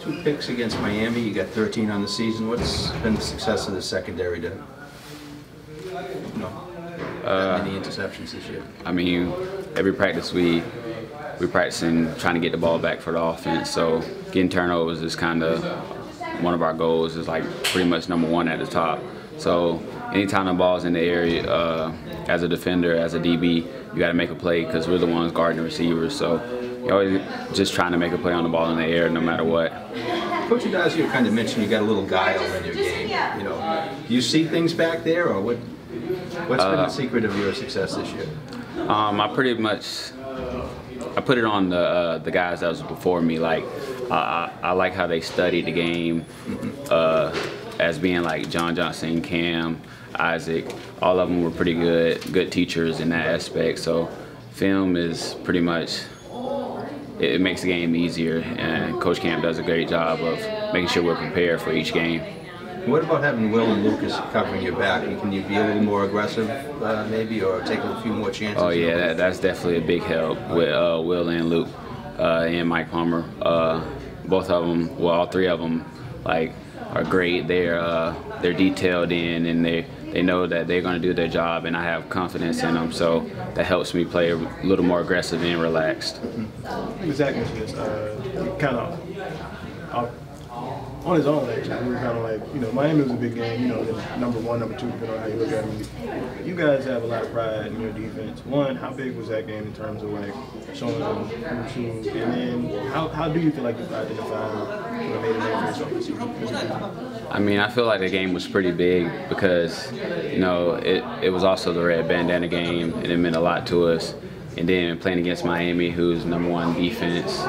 2 picks against Miami. You got 13 on the season. What's been the success of the secondary to, that many interceptions this year? I mean, every practice we practicing trying to get the ball back for the offense. So getting turnovers is kind of one of our goals. Is like pretty much #1 at the top. So anytime the ball's in the area, as a defender, as a DB, you got to make a play because we're the ones guarding the receivers. So you're always just trying to make a play on the ball in the air, no matter what. Coach Adazio kind of mentioned you got a little guile in your game. Do you see things back there, or what's been the secret of your success this year? I put it on the guys that was before me. Like I like how they studied the game, as being like John Johnson, Cam, Isaac. All of them were pretty good teachers in that aspect. So film is pretty much, it makes the game easier, and Coach Camp does a great job of making sure we're prepared for each game. What about having Will and Lucas covering your back? Can you be a little more aggressive, maybe, or take a few more chances? Oh yeah, that's definitely a big help with Will and Luke and Mike Palmer. Both of them, well, all 3 of them, like, are great. They're detailed in, and they know that they're going to do their job, and I have confidence in them. So that helps me play a little more aggressive and relaxed. Zach mentioned this. Kind of on his own, actually. We were kind of like, Miami was a big game. The #1, #2, depending on how you look at it. You guys have a lot of pride in your defense. One, how big was that game in terms of like showing them who's who? And then how do you feel like you've identified what made a name for yourself? I mean, I feel like the game was pretty big because, it was also the red bandana game, and it meant a lot to us. And then playing against Miami, who's #1 defense.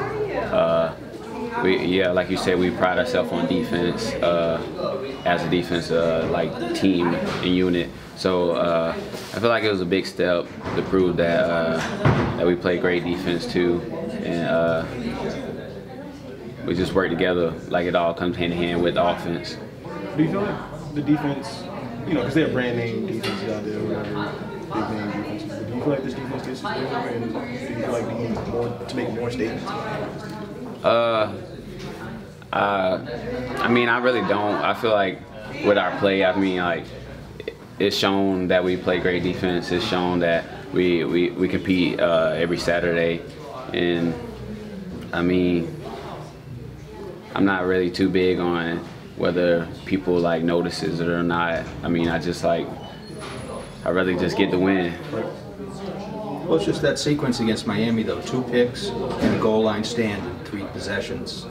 Like you said, we pride ourselves on defense as a defense like team and unit. So I feel like it was a big step to prove that we play great defense too, and we just work together. Like it all comes hand in hand with the offense. Do you feel like the defense, because they're brand name defenses out there, whatever, big name defenses. Do you feel like this defense gets better, and do you feel like they need more to make more statements? I mean, I really don't. I feel like with our play, I mean, like, it's shown that we play great defense. It's shown that we compete every Saturday, and I mean, I'm not really too big on whether people like notices it or not. I mean, I really just get the win. Well, it's just that sequence against Miami, though. 2 picks and a goal line stand in 3 possessions.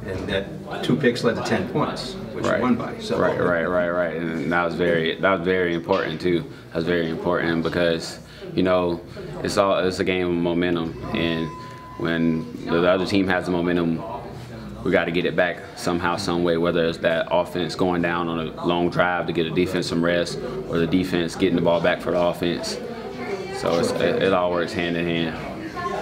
And that 2 picks led to 10 points, which you won by. So Right. And that was very important too. That was very important because, it's a game of momentum, and when the other team has the momentum, we got to get it back somehow, some way, whether it's that offense going down on a long drive to get a defense some rest, or the defense getting the ball back for the offense. So it all works hand in hand.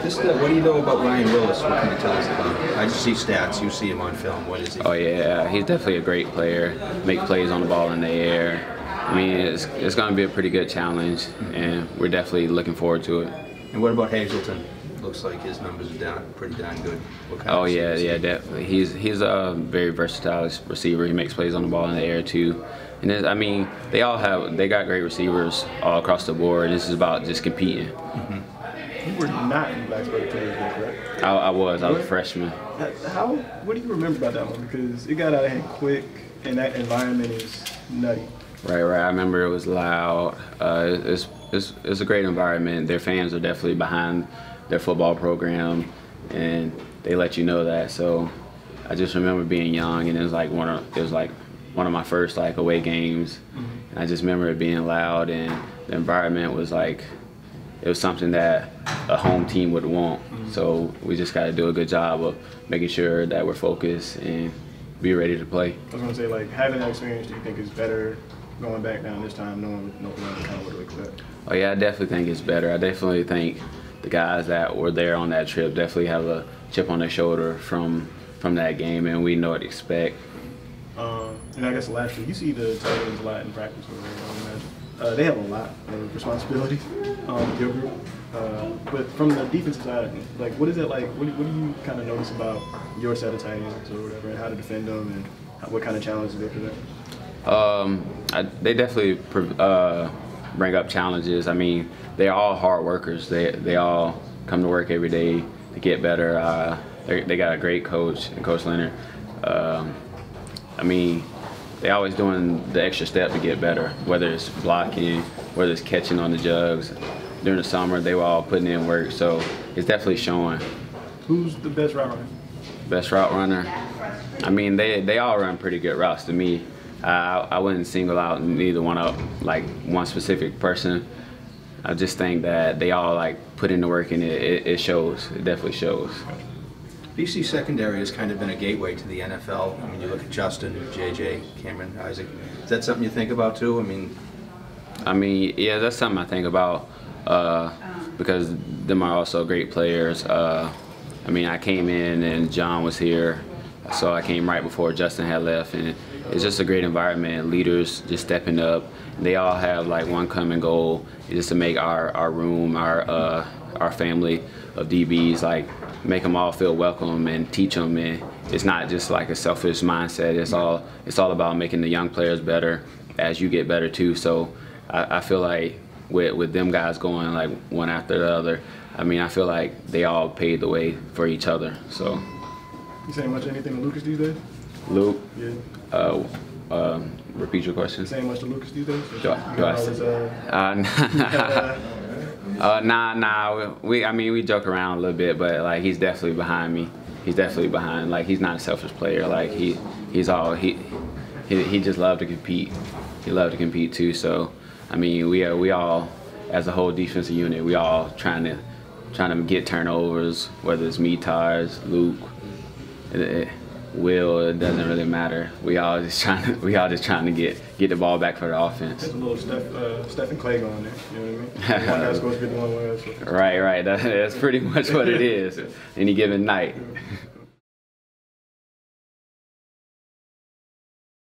Just what do you know about Ryan Willis? What can you tell us about him? I just see stats. You see him on film. What is he? Oh yeah, he's definitely a great player. Make plays on the ball in the air. I mean, it's going to be a pretty good challenge, and we're definitely looking forward to it. And what about Hazleton? Looks like his numbers are pretty darn good. Yeah, definitely. He's a very versatile receiver. He makes plays on the ball in the air too. And I mean, they got great receivers all across the board. This is about just competing. You were not in Blacksburg 2 years ago, correct? I was a freshman. What do you remember about that one? Because it got out of hand quick, and that environment is nutty. Right. I remember it was loud. It's a great environment. Their fans are definitely behind their football program, and they let you know that. So I just remember being young, and it was like one of my first like away games, and I just remember it being loud, and the environment was like, it was something that a home team would want. So we just got to do a good job of making sure that we're focused and be ready to play. I was going to say, like, having that experience, do you think is better going back down this time, knowing kind of what to expect? Oh yeah, I definitely think it's better. I definitely think the guys that were there on that trip definitely have a chip on their shoulder from that game, and we know what to expect. And I guess lastly, you see the tight ends a lot in practice, I would imagine. they have a lot of responsibilities with your group. But from the defensive side, like, what is it like? What do you kind of notice about your set of tight ends or whatever, and how to defend them, and what kind of challenges they present? They definitely bring up challenges. I mean, they're all hard workers. They all come to work every day to get better. They got a great coach, and Coach Leonard. I mean, they always doing the extra step to get better, whether it's blocking, whether it's catching on the jugs. During the summer, they were all putting in work, so it's definitely showing. Who's the best route runner? Best route runner? I mean, they all run pretty good routes to me. I wouldn't single out neither one up, like one specific person. I just think that they all like put in the work, and it shows. It definitely shows. BC secondary has kind of been a gateway to the NFL. I mean, you look at Justin, JJ, Cameron, Isaac. Is that something you think about too? I mean, yeah, that's something I think about because them are also great players. I mean, I came in and John was here, so I came right before Justin had left, and it's just a great environment. Leaders just stepping up. They all have like one common goal, just to make our room, our family of DBs, like make them all feel welcome and teach them. And it's not just like a selfish mindset. It's all about making the young players better as you get better too. So I feel like with them guys going like one after the other, I mean, I feel like they all paved the way for each other. So. You saying much anything to Lucas these days? Luke? Yeah. Repeat your question. You saying much to Lucas these days? Nah. I mean, we joke around a little bit, but like he's definitely behind me. He's definitely behind. Like he's not a selfish player. Like he just loved to compete. He loved to compete too. So I mean, we all, as a whole defensive unit, we all trying to get turnovers. Whether it's me, Tars, Luke, Will, it doesn't really matter. We all just trying to get the ball back for the offense. There's a little Steph and Clay going there. You know what I mean? One guy's supposed to be the one. Right. That's pretty much what it is. Any given night.